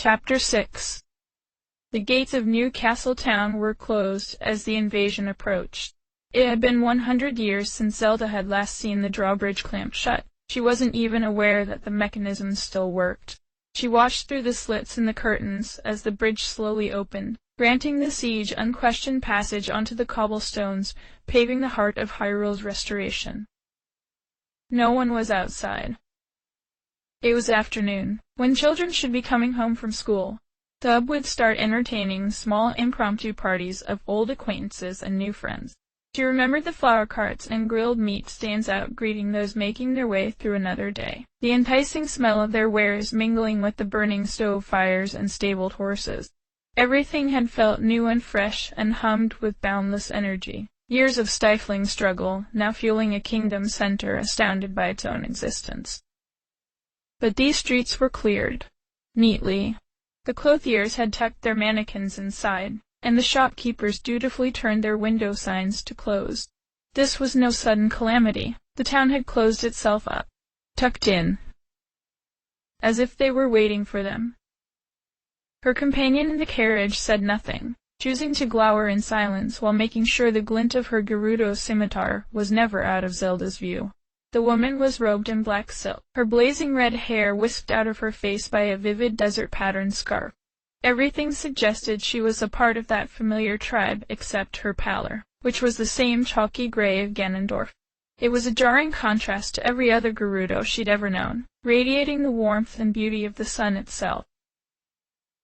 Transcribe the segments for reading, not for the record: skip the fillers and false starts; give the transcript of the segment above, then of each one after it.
Chapter 6. The gates of Newcastle town were closed as the invasion approached. It had been 100 years since Zelda had last seen the drawbridge clamped shut. She wasn't even aware that the mechanism still worked. She watched through the slits in the curtains as the bridge slowly opened, granting the siege unquestioned passage onto the cobblestones, paving the heart of Hyrule's restoration. No one was outside. It was afternoon, when children should be coming home from school. The hub would start entertaining small impromptu parties of old acquaintances and new friends. She remembered the flower carts and grilled meat stands out greeting those making their way through another day, the enticing smell of their wares mingling with the burning stove fires and stabled horses. Everything had felt new and fresh and hummed with boundless energy. Years of stifling struggle, now fueling a kingdom center astounded by its own existence. But these streets were cleared neatly. The clothiers had tucked their mannequins inside, and the shopkeepers dutifully turned their window signs to close. This was no sudden calamity. The town had closed itself up, tucked in, as if they were waiting for them. Her companion in the carriage said nothing, choosing to glower in silence while making sure the glint of her Gerudo scimitar was never out of Zelda's view. The woman was robed in black silk, her blazing red hair whisked out of her face by a vivid desert-patterned scarf. Everything suggested she was a part of that familiar tribe except her pallor, which was the same chalky gray of Ganondorf. It was a jarring contrast to every other Gerudo she'd ever known, radiating the warmth and beauty of the sun itself.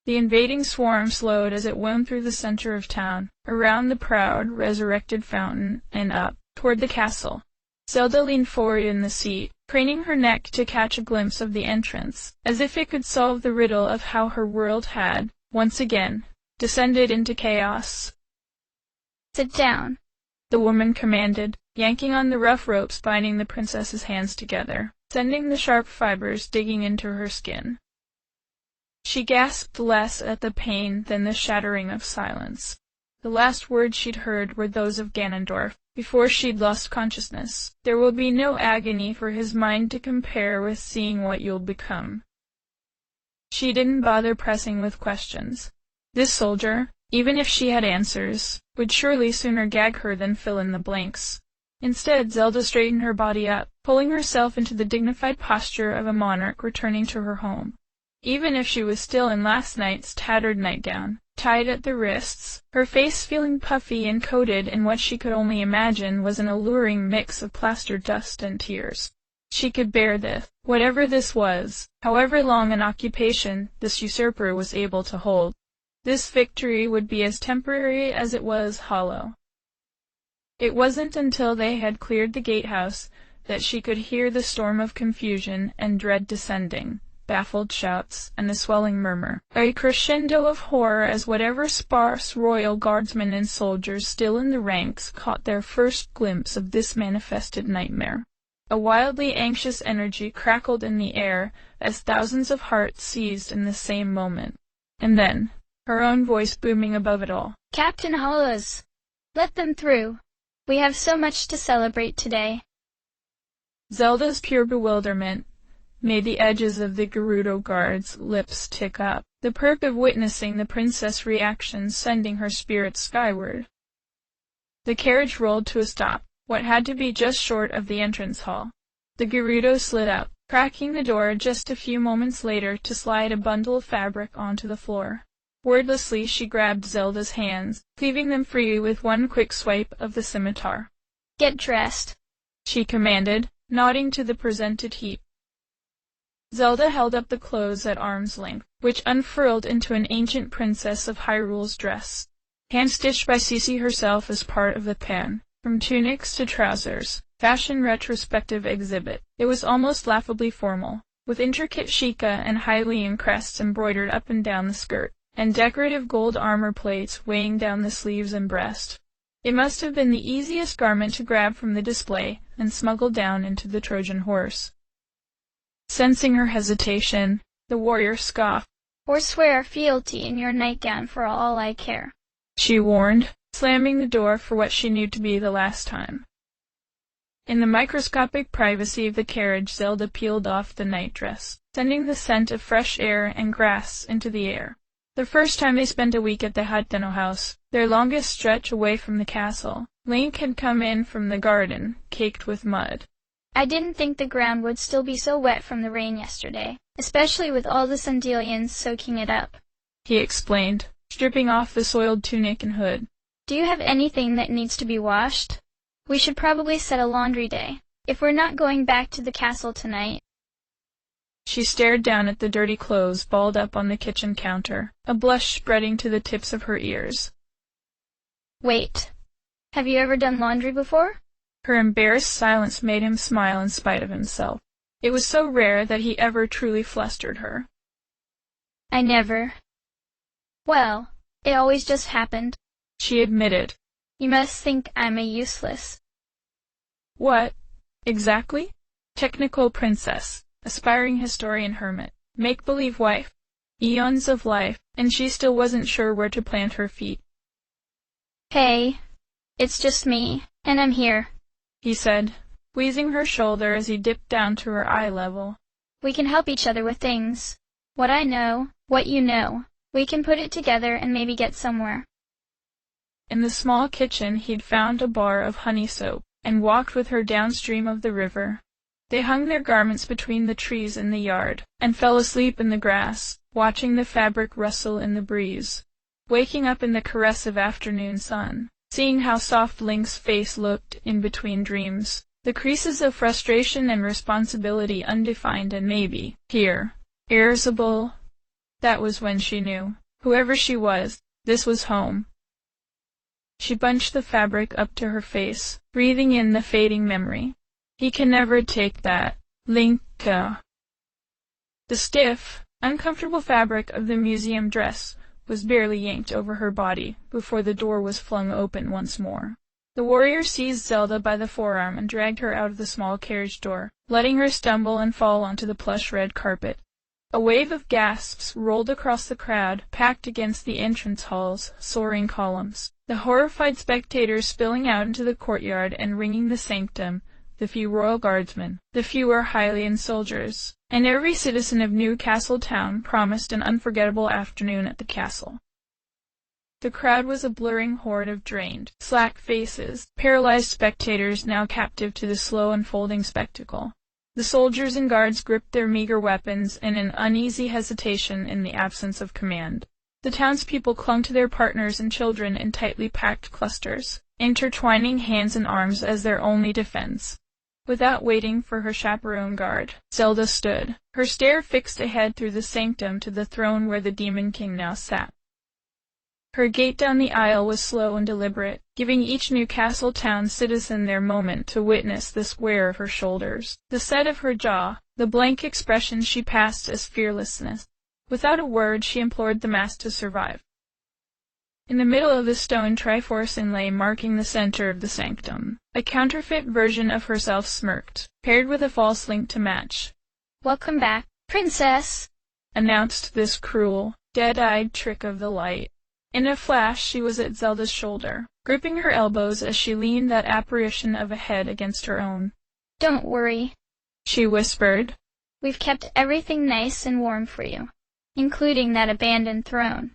The invading swarm slowed as it wound through the center of town, around the proud, resurrected fountain, and up, toward the castle. Zelda leaned forward in the seat, craning her neck to catch a glimpse of the entrance, as if it could solve the riddle of how her world had, once again, descended into chaos. "Sit down," the woman commanded, yanking on the rough ropes binding the princess's hands together, sending the sharp fibers digging into her skin. She gasped less at the pain than the shattering of silence. The last words she'd heard were those of Ganondorf, before she'd lost consciousness. There will be no agony for his mind to compare with seeing what you'll become. She didn't bother pressing with questions. This soldier, even if she had answers, would surely sooner gag her than fill in the blanks. Instead, Zelda straightened her body up, pulling herself into the dignified posture of a monarch returning to her home. Even if she was still in last night's tattered nightgown, tied at the wrists, her face feeling puffy and coated in what she could only imagine was an alluring mix of plaster dust and tears. She could bear this, whatever this was, however long an occupation this usurper was able to hold. This victory would be as temporary as it was hollow. It wasn't until they had cleared the gatehouse that she could hear the storm of confusion and dread descending. Baffled shouts, and a swelling murmur, a crescendo of horror as whatever sparse royal guardsmen and soldiers still in the ranks caught their first glimpse of this manifested nightmare. A wildly anxious energy crackled in the air as thousands of hearts seized in the same moment. And then, her own voice booming above it all. "Captain Hollis, let them through. We have so much to celebrate today." Zelda's pure bewilderment made the edges of the Gerudo guard's lips tick up, the perk of witnessing the princess' reaction sending her spirits skyward. The carriage rolled to a stop, what had to be just short of the entrance hall. The Gerudo slid out, cracking the door just a few moments later to slide a bundle of fabric onto the floor. Wordlessly she grabbed Zelda's hands, cleaving them free with one quick swipe of the scimitar. "Get dressed," she commanded, nodding to the presented heap. Zelda held up the clothes at arm's length, which unfurled into an ancient princess of Hyrule's dress, hand-stitched by Cece herself as part of the pan. From tunics to trousers, fashion retrospective exhibit. It was almost laughably formal, with intricate shika and Hylian crests embroidered up and down the skirt, and decorative gold armor plates weighing down the sleeves and breast. It must have been the easiest garment to grab from the display and smuggle down into the Trojan horse. Sensing her hesitation, the warrior scoffed. "Or swear fealty in your nightgown for all I care," she warned, slamming the door for what she knew to be the last time. In the microscopic privacy of the carriage, Zelda peeled off the nightdress, sending the scent of fresh air and grass into the air. The first time they spent a week at the Hateno house, their longest stretch away from the castle, Link had come in from the garden, caked with mud. I didn't think the ground would still be so wet from the rain yesterday, especially with all the Sandelians soaking it up, he explained, stripping off the soiled tunic and hood. Do you have anything that needs to be washed? We should probably set a laundry day, if we're not going back to the castle tonight. She stared down at the dirty clothes balled up on the kitchen counter, a blush spreading to the tips of her ears. Wait. Have you ever done laundry before? Her embarrassed silence made him smile in spite of himself. It was so rare that he ever truly flustered her. I never. Well, it always just happened, she admitted. You must think I'm a useless. What? Exactly? Technical princess, aspiring historian hermit, make-believe wife. Eons of life, and she still wasn't sure where to plant her feet. Hey, it's just me, and I'm here, he said, squeezing her shoulder as he dipped down to her eye level. We can help each other with things. What I know, what you know. We can put it together and maybe get somewhere. In the small kitchen he'd found a bar of honey soap, and walked with her downstream of the river. They hung their garments between the trees in the yard, and fell asleep in the grass, watching the fabric rustle in the breeze. Waking up in the caress of afternoon sun, seeing how soft Link's face looked in between dreams, the creases of frustration and responsibility undefined and maybe, here, irreversible. That was when she knew, whoever she was, this was home. She bunched the fabric up to her face, breathing in the fading memory. He can never take that, Linka. The stiff, uncomfortable fabric of the museum dress was barely yanked over her body before the door was flung open once more. The warrior seized Zelda by the forearm and dragged her out of the small carriage door, letting her stumble and fall onto the plush red carpet. A wave of gasps rolled across the crowd packed against the entrance hall's soaring columns, the horrified spectators spilling out into the courtyard and ringing the sanctum, the few royal guardsmen, the fewer Hylian soldiers, and every citizen of Newcastle town promised an unforgettable afternoon at the castle. The crowd was a blurring horde of drained, slack faces, paralyzed spectators now captive to the slow unfolding spectacle. The soldiers and guards gripped their meager weapons in an uneasy hesitation in the absence of command. The townspeople clung to their partners and children in tightly packed clusters, intertwining hands and arms as their only defense. Without waiting for her chaperone guard, Zelda stood, her stare fixed ahead through the sanctum to the throne where the Demon King now sat. Her gait down the aisle was slow and deliberate, giving each Newcastle town citizen their moment to witness the square of her shoulders, the set of her jaw, the blank expression she passed as fearlessness. Without a word she implored the mass to survive. In the middle of the stone Triforce inlay marking the center of the sanctum, a counterfeit version of herself smirked, paired with a false link to match. Welcome back, princess, announced this cruel, dead-eyed trick of the light. In a flash she was at Zelda's shoulder, gripping her elbows as she leaned that apparition of a head against her own. Don't worry, she whispered. We've kept everything nice and warm for you, including that abandoned throne.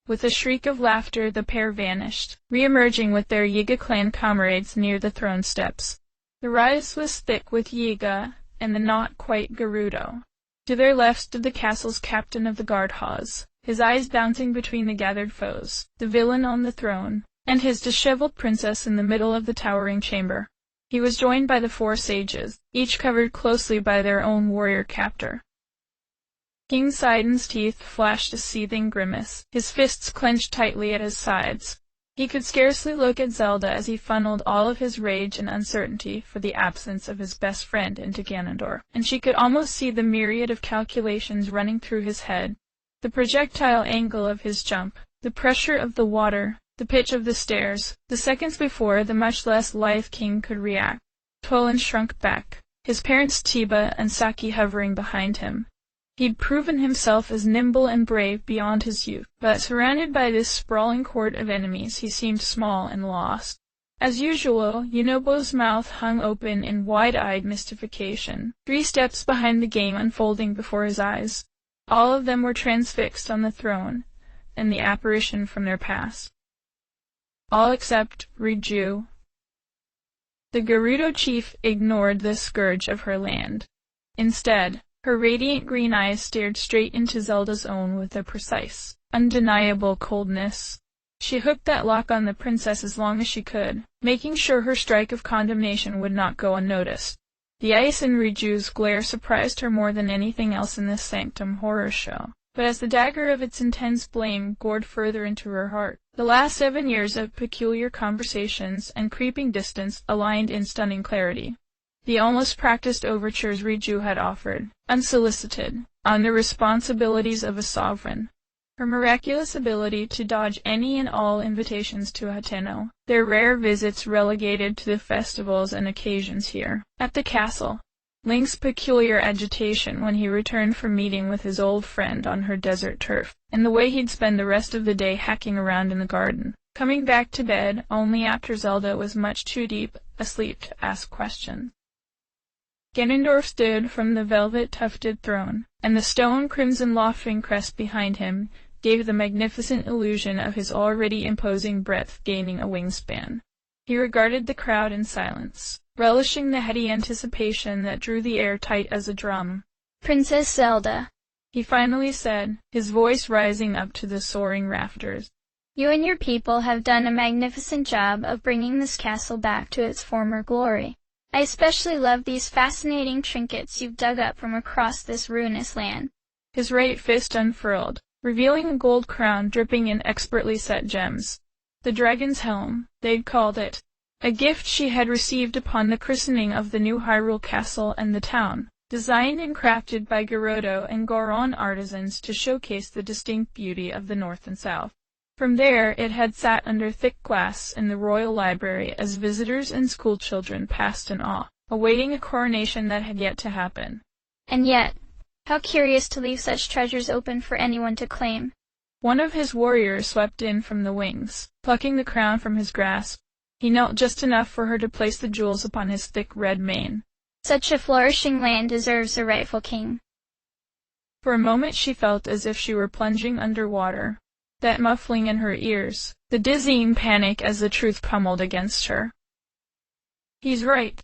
With a shriek of laughter the pair vanished, re-emerging with their Yiga clan comrades near the throne steps. The rise was thick with Yiga and the not quite Gerudo. To their left stood the castle's captain of the guard Hawes, his eyes bouncing between the gathered foes, the villain on the throne, and his disheveled princess in the middle of the towering chamber. He was joined by the 4 sages, each covered closely by their own warrior captor. King Sidon's teeth flashed a seething grimace, his fists clenched tightly at his sides. He could scarcely look at Zelda as he funneled all of his rage and uncertainty for the absence of his best friend into Ganondorf, and she could almost see the myriad of calculations running through his head. The projectile angle of his jump, the pressure of the water, the pitch of the stairs. The seconds before, the much less lithe king could react. Toland shrunk back, his parents Tiba and Saki hovering behind him. He'd proven himself as nimble and brave beyond his youth, but surrounded by this sprawling court of enemies he seemed small and lost. As usual, Yunobo's mouth hung open in wide-eyed mystification, 3 steps behind the game unfolding before his eyes. All of them were transfixed on the throne and the apparition from their past. All except Riju. The Gerudo chief ignored the scourge of her land. Instead, her radiant green eyes stared straight into Zelda's own with a precise, undeniable coldness. She hooked that lock on the princess as long as she could, making sure her strike of condemnation would not go unnoticed. The ice in Riju's glare surprised her more than anything else in this Sanctum horror show. But as the dagger of its intense blame gored further into her heart, the last 7 years of peculiar conversations and creeping distance aligned in stunning clarity. The almost practiced overtures Riju had offered, unsolicited, on the responsibilities of a sovereign. Her miraculous ability to dodge any and all invitations to Hateno, their rare visits relegated to the festivals and occasions here, at the castle. Link's peculiar agitation when he returned from meeting with his old friend on her desert turf, and the way he'd spend the rest of the day hacking around in the garden, coming back to bed only after Zelda was much too deep asleep to ask questions. Ganondorf stood from the velvet-tufted throne, and the stone-crimson lofting crest behind him gave the magnificent illusion of his already imposing breadth gaining a wingspan. He regarded the crowd in silence, relishing the heady anticipation that drew the air tight as a drum. "Princess Zelda," he finally said, his voice rising up to the soaring rafters. "You and your people have done a magnificent job of bringing this castle back to its former glory. I especially love these fascinating trinkets you've dug up from across this ruinous land." His right fist unfurled, revealing a gold crown dripping in expertly set gems. The dragon's helm, they'd called it, a gift she had received upon the christening of the new Hyrule Castle and the town, designed and crafted by Gerudo and Goron artisans to showcase the distinct beauty of the north and south. From there it had sat under thick glass in the royal library as visitors and schoolchildren passed in awe, awaiting a coronation that had yet to happen. And yet, how curious to leave such treasures open for anyone to claim. One of his warriors swept in from the wings, plucking the crown from his grasp. He knelt just enough for her to place the jewels upon his thick red mane. Such a flourishing land deserves a rightful king. For a moment she felt as if she were plunging under water. That muffling in her ears, the dizzying panic as the truth pummeled against her. He's right.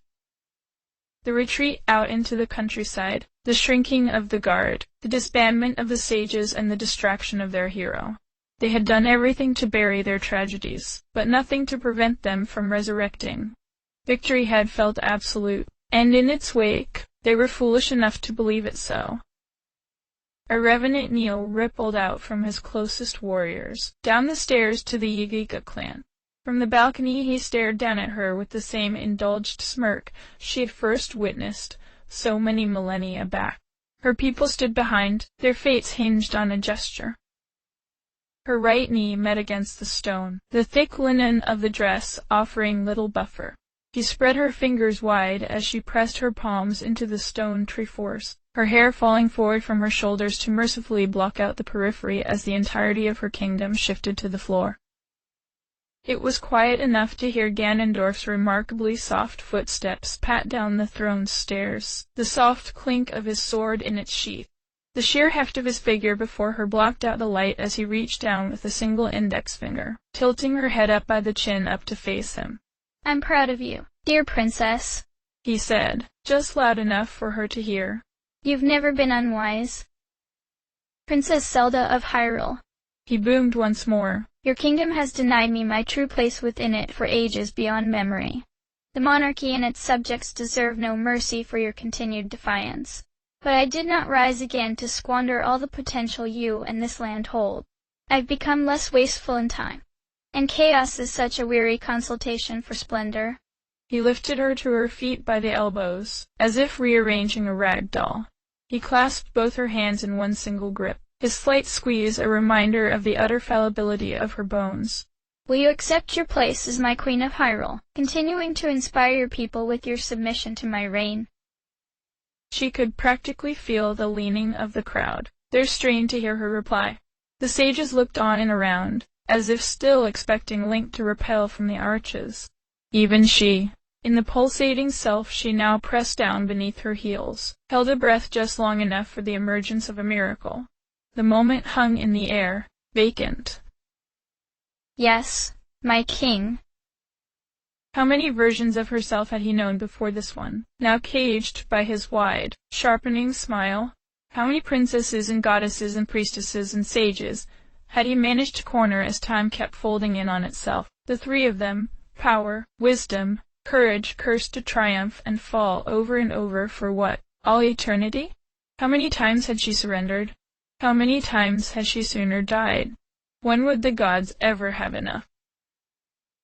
The retreat out into the countryside, the shrinking of the guard, the disbandment of the sages and the distraction of their hero. They had done everything to bury their tragedies, but nothing to prevent them from resurrecting. Victory had felt absolute, and in its wake, they were foolish enough to believe it so. A revenant knell rippled out from his closest warriors, down the stairs to the Yigiga clan. From the balcony he stared down at her with the same indulged smirk she had first witnessed so many millennia back. Her people stood behind, their fates hinged on a gesture. Her right knee met against the stone, the thick linen of the dress offering little buffer. She spread her fingers wide as she pressed her palms into the stone treforce, her hair falling forward from her shoulders to mercifully block out the periphery as the entirety of her kingdom shifted to the floor. It was quiet enough to hear Ganondorf's remarkably soft footsteps pat down the throne's stairs, the soft clink of his sword in its sheath. The sheer heft of his figure before her blocked out the light as he reached down with a single index finger, tilting her head up by the chin up to face him. "I'm proud of you, dear princess," he said, just loud enough for her to hear. "You've never been unwise. Princess Zelda of Hyrule," he boomed once more. "Your kingdom has denied me my true place within it for ages beyond memory. The monarchy and its subjects deserve no mercy for your continued defiance. But I did not rise again to squander all the potential you and this land hold. I've become less wasteful in time, and chaos is such a weary consultation for splendor." He lifted her to her feet by the elbows, as if rearranging a rag doll. He clasped both her hands in one single grip, his slight squeeze a reminder of the utter fallibility of her bones. "Will you accept your place as my Queen of Hyrule, continuing to inspire your people with your submission to my reign?" She could practically feel the leaning of the crowd, their strain to hear her reply. The sages looked on and around, as if still expecting Link to repel from the arches. Even she, in the pulsating self she now pressed down beneath her heels, held a breath just long enough for the emergence of a miracle. The moment hung in the air, vacant. Yes, my king. How many versions of herself had he known before this one, now caged by his wide, sharpening smile? How many princesses and goddesses and priestesses and sages had he managed to corner as time kept folding in on itself? The three of them, power, wisdom, courage, cursed to triumph and fall over and over for what, all eternity? How many times had she surrendered? How many times had she sooner died? When would the gods ever have enough?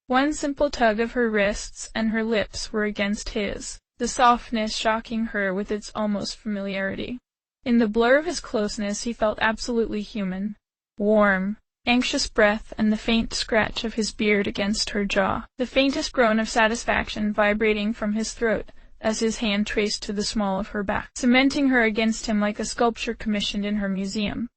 One simple tug of her wrists and her lips were against his, the softness shocking her with its almost familiarity. In the blur of his closeness he felt absolutely human. Warm, anxious breath and the faint scratch of his beard against her jaw, the faintest groan of satisfaction vibrating from his throat as his hand traced to the small of her back, cementing her against him like a sculpture commissioned in her museum.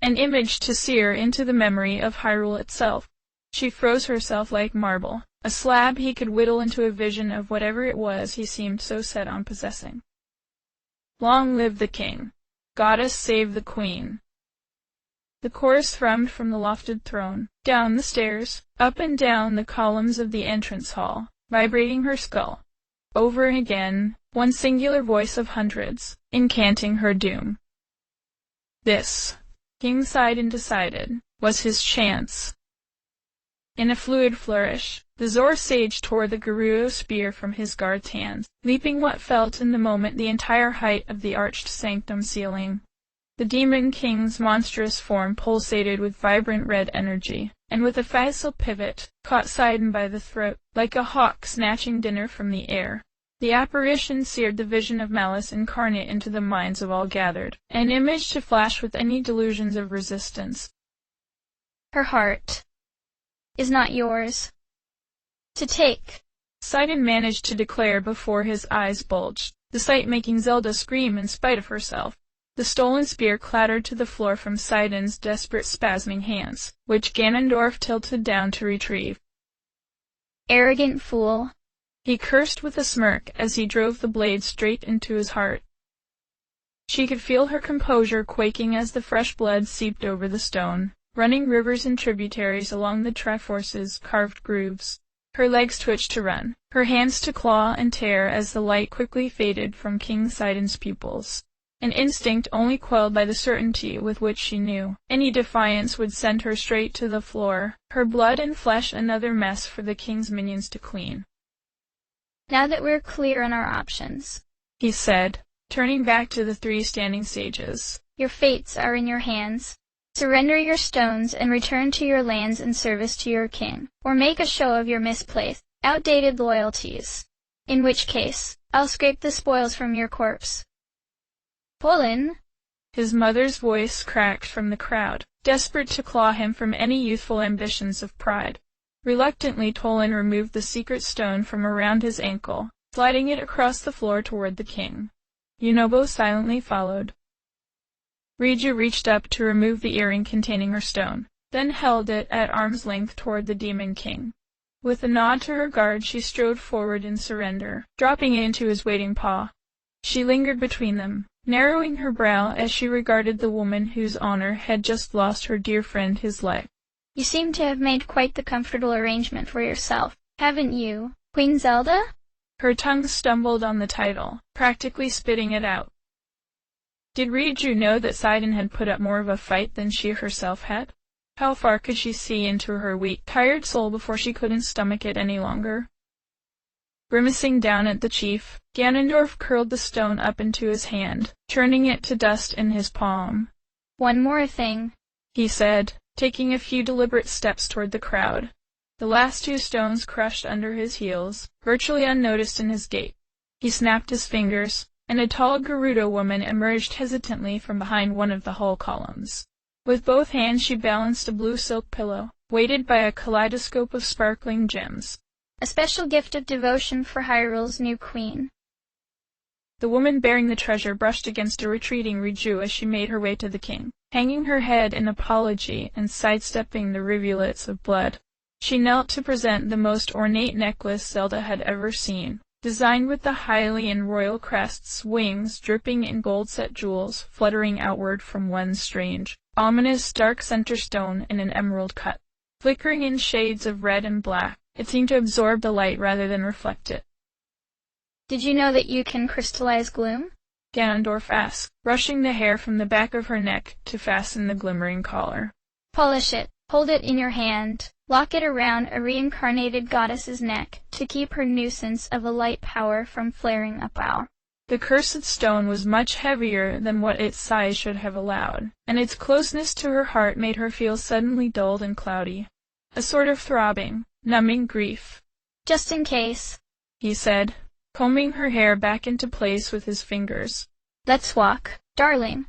An image to sear into the memory of Hyrule itself. She froze herself like marble, a slab he could whittle into a vision of whatever it was he seemed so set on possessing. Long live the king! Goddess save the queen! The chorus thrummed from the lofted throne, down the stairs, up and down the columns of the entrance hall, vibrating her skull. Over and again, one singular voice of hundreds, incanting her doom. This, King Sidon decided, was his chance. In a fluid flourish, the Zor sage tore the Gerudo spear from his guard's hands, leaping what felt in the moment the entire height of the arched sanctum ceiling. The Demon King's monstrous form pulsated with vibrant red energy, and with a facile pivot, caught Sidon by the throat, like a hawk snatching dinner from the air. The apparition seared the vision of malice incarnate into the minds of all gathered, an image to flash with any delusions of resistance. Her heart is not yours to take, Sidon managed to declare before his eyes bulged, the sight making Zelda scream in spite of herself. The stolen spear clattered to the floor from Sidon's desperate spasming hands, which Ganondorf tilted down to retrieve. Arrogant fool! He cursed with a smirk as he drove the blade straight into his heart. She could feel her composure quaking as the fresh blood seeped over the stone, running rivers and tributaries along the Triforce's carved grooves. Her legs twitched to run, her hands to claw and tear as the light quickly faded from King Sidon's pupils. An instinct only quelled by the certainty with which she knew any defiance would send her straight to the floor, her blood and flesh another mess for the king's minions to clean. Now that we're clear on our options, he said, turning back to the three standing sages. Your fates are in your hands. Surrender your stones and return to your lands in service to your king, or make a show of your misplaced, outdated loyalties. In which case, I'll scrape the spoils from your corpse. Pullen! His mother's voice cracked from the crowd, desperate to claw him from any youthful ambitions of pride. Reluctantly, Tolan removed the secret stone from around his ankle, sliding it across the floor toward the king. Yunobo silently followed. Riju reached up to remove the earring containing her stone, then held it at arm's length toward the Demon King. With a nod to her guard, she strode forward in surrender, dropping it into his waiting paw. She lingered between them, narrowing her brow as she regarded the woman whose honor had just lost her dear friend his life. You seem to have made quite the comfortable arrangement for yourself, haven't you, Queen Zelda? Her tongue stumbled on the title, practically spitting it out. Did Riju know that Sidon had put up more of a fight than she herself had? How far could she see into her weak, tired soul before she couldn't stomach it any longer? Grimacing down at the chief, Ganondorf curled the stone up into his hand, churning it to dust in his palm. One more thing, he said, taking a few deliberate steps toward the crowd. The last two stones crushed under his heels, virtually unnoticed in his gait. He snapped his fingers, and a tall Gerudo woman emerged hesitantly from behind one of the hall columns. With both hands she balanced a blue silk pillow, weighted by a kaleidoscope of sparkling gems. A special gift of devotion for Hyrule's new queen. The woman bearing the treasure brushed against a retreating Riju as she made her way to the king, hanging her head in apology and sidestepping the rivulets of blood. She knelt to present the most ornate necklace Zelda had ever seen, designed with the Hylian royal crest's wings dripping in gold-set jewels fluttering outward from one strange, ominous dark center stone in an emerald cut. Flickering in shades of red and black, it seemed to absorb the light rather than reflect it. Did you know that you can crystallize gloom? Ganondorf asked, brushing the hair from the back of her neck to fasten the glimmering collar. Polish it, hold it in your hand, lock it around a reincarnated goddess's neck to keep her nuisance of a light power from flaring up out. The cursed stone was much heavier than what its size should have allowed, and its closeness to her heart made her feel suddenly dulled and cloudy. A sort of throbbing, numbing grief. Just in case, he said, combing her hair back into place with his fingers. Let's walk, darling,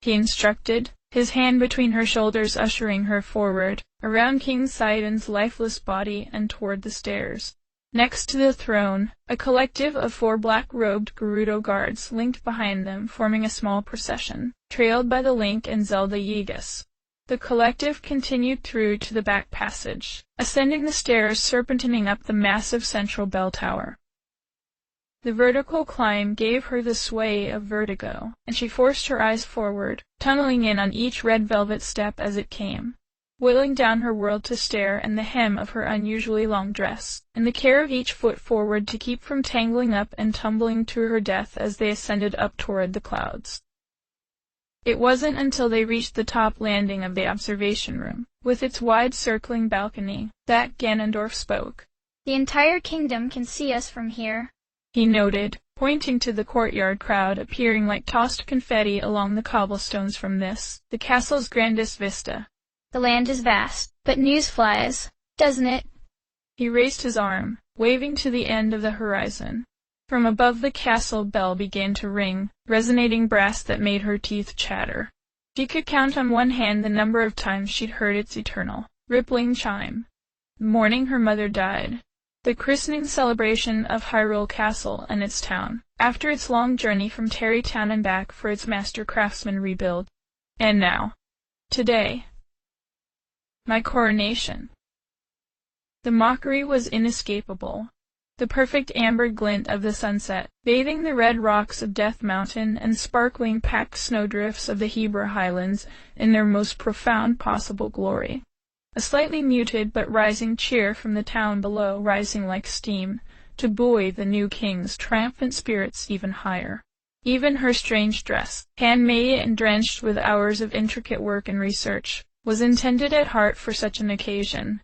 he instructed, his hand between her shoulders ushering her forward, around King Sidon's lifeless body and toward the stairs. Next to the throne, a collective of 4 black-robed Gerudo guards linked behind them, forming a small procession, trailed by the Link and Zelda Yigas. The collective continued through to the back passage, ascending the stairs serpentining up the massive central bell tower. The vertical climb gave her the sway of vertigo, and she forced her eyes forward, tunneling in on each red velvet step as it came, whittling down her world to stare and the hem of her unusually long dress, and the care of each foot forward to keep from tangling up and tumbling to her death as they ascended up toward the clouds. It wasn't until they reached the top landing of the observation room, with its wide circling balcony, that Ganondorf spoke. The entire kingdom can see us from here, he noted, pointing to the courtyard crowd appearing like tossed confetti along the cobblestones from this, the castle's grandest vista. The land is vast, but news flies, doesn't it? He raised his arm, waving to the end of the horizon. From above the castle bell began to ring, resonating brass that made her teeth chatter. She could count on one hand the number of times she'd heard its eternal, rippling chime. The morning her mother died. The christening celebration of Hyrule Castle and its town, after its long journey from Tarrey Town and back for its master craftsman rebuild. And now. Today. My coronation. The mockery was inescapable. The perfect amber glint of the sunset, bathing the red rocks of Death Mountain and sparkling packed snowdrifts of the Hebra Highlands in their most profound possible glory. A slightly muted but rising cheer from the town below rising like steam, to buoy the new king's triumphant spirits even higher. Even her strange dress, handmade and drenched with hours of intricate work and research, was intended at heart for such an occasion.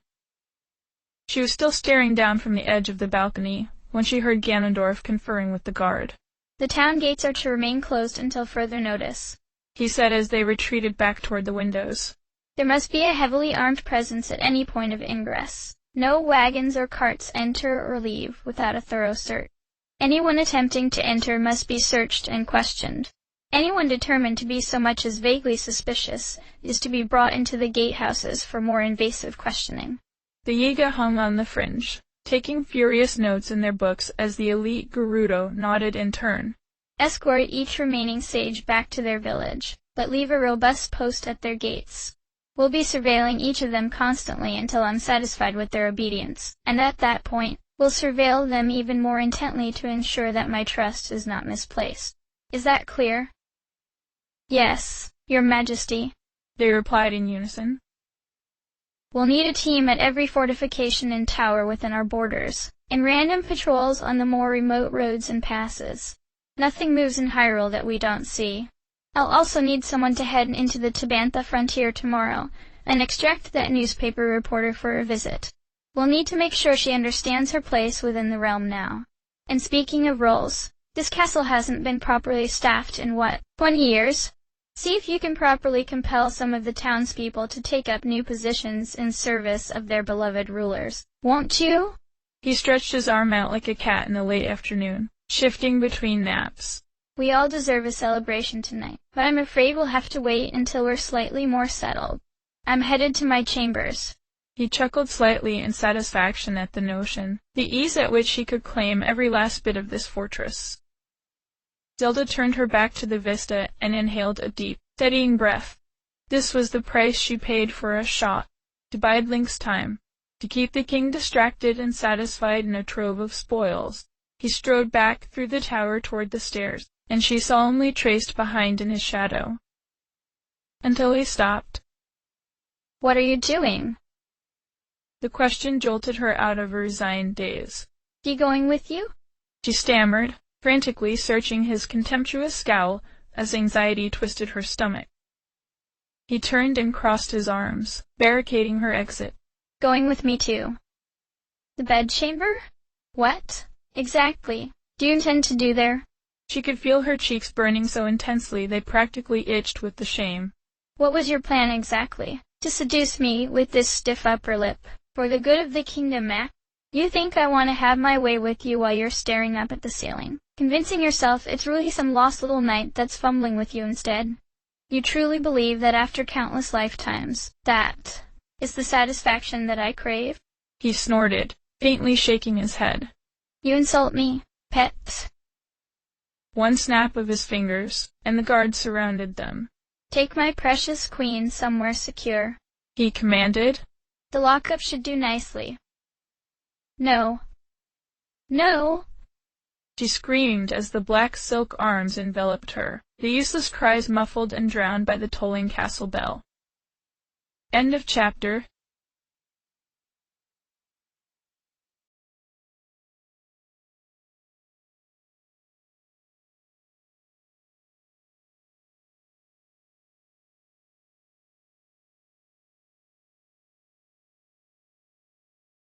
She was still staring down from the edge of the balcony, when she heard Ganondorf conferring with the guard. The town gates are to remain closed until further notice, he said as they retreated back toward the windows. There must be a heavily armed presence at any point of ingress. No wagons or carts enter or leave without a thorough search. Anyone attempting to enter must be searched and questioned. Anyone determined to be so much as vaguely suspicious is to be brought into the gatehouses for more invasive questioning. The Yiga hung on the fringe, taking furious notes in their books as the elite Gerudo nodded in turn. Escort each remaining sage back to their village, but leave a robust post at their gates. We'll be surveilling each of them constantly until I'm satisfied with their obedience, and at that point, we'll surveil them even more intently to ensure that my trust is not misplaced. Is that clear? Yes, Your Majesty, they replied in unison. We'll need a team at every fortification and tower within our borders, and random patrols on the more remote roads and passes. Nothing moves in Hyrule that we don't see. I'll also need someone to head into the Tabantha frontier tomorrow and extract that newspaper reporter for a visit. We'll need to make sure she understands her place within the realm now. And speaking of roles, this castle hasn't been properly staffed in 20 years? See if you can properly compel some of the townspeople to take up new positions in service of their beloved rulers. Won't you? He stretched his arm out like a cat in the late afternoon, shifting between naps. We all deserve a celebration tonight, but I'm afraid we'll have to wait until we're slightly more settled. I'm headed to my chambers. He chuckled slightly in satisfaction at the notion, the ease at which he could claim every last bit of this fortress. Zelda turned her back to the vista and inhaled a deep, steadying breath. This was the price she paid for a shot, to bide Link's time, To keep the king distracted and satisfied in a trove of spoils, he strode back through the tower toward the stairs, and she solemnly traced behind in his shadow, until he stopped. "What are you doing?" The question jolted her out of her resigned daze. "He going with you?" She stammered, frantically searching his contemptuous scowl as anxiety twisted her stomach. He turned and crossed his arms, barricading her exit. "Going with me too." "The bedchamber? What, exactly, do you intend to do there?" She could feel her cheeks burning so intensely they practically itched with the shame. "What was your plan exactly? To seduce me with this stiff upper lip, for the good of the kingdom, eh? You think I want to have my way with you while you're staring up at the ceiling, convincing yourself it's really some lost little knight that's fumbling with you instead? You truly believe that after countless lifetimes, that is the satisfaction that I crave?" He snorted, faintly shaking his head. "You insult me, pet." One snap of his fingers, and the guards surrounded them. "Take my precious queen somewhere secure," he commanded. "The lockup should do nicely." "No. No!" She screamed as the black silk arms enveloped her, the useless cries muffled and drowned by the tolling castle bell. End of chapter.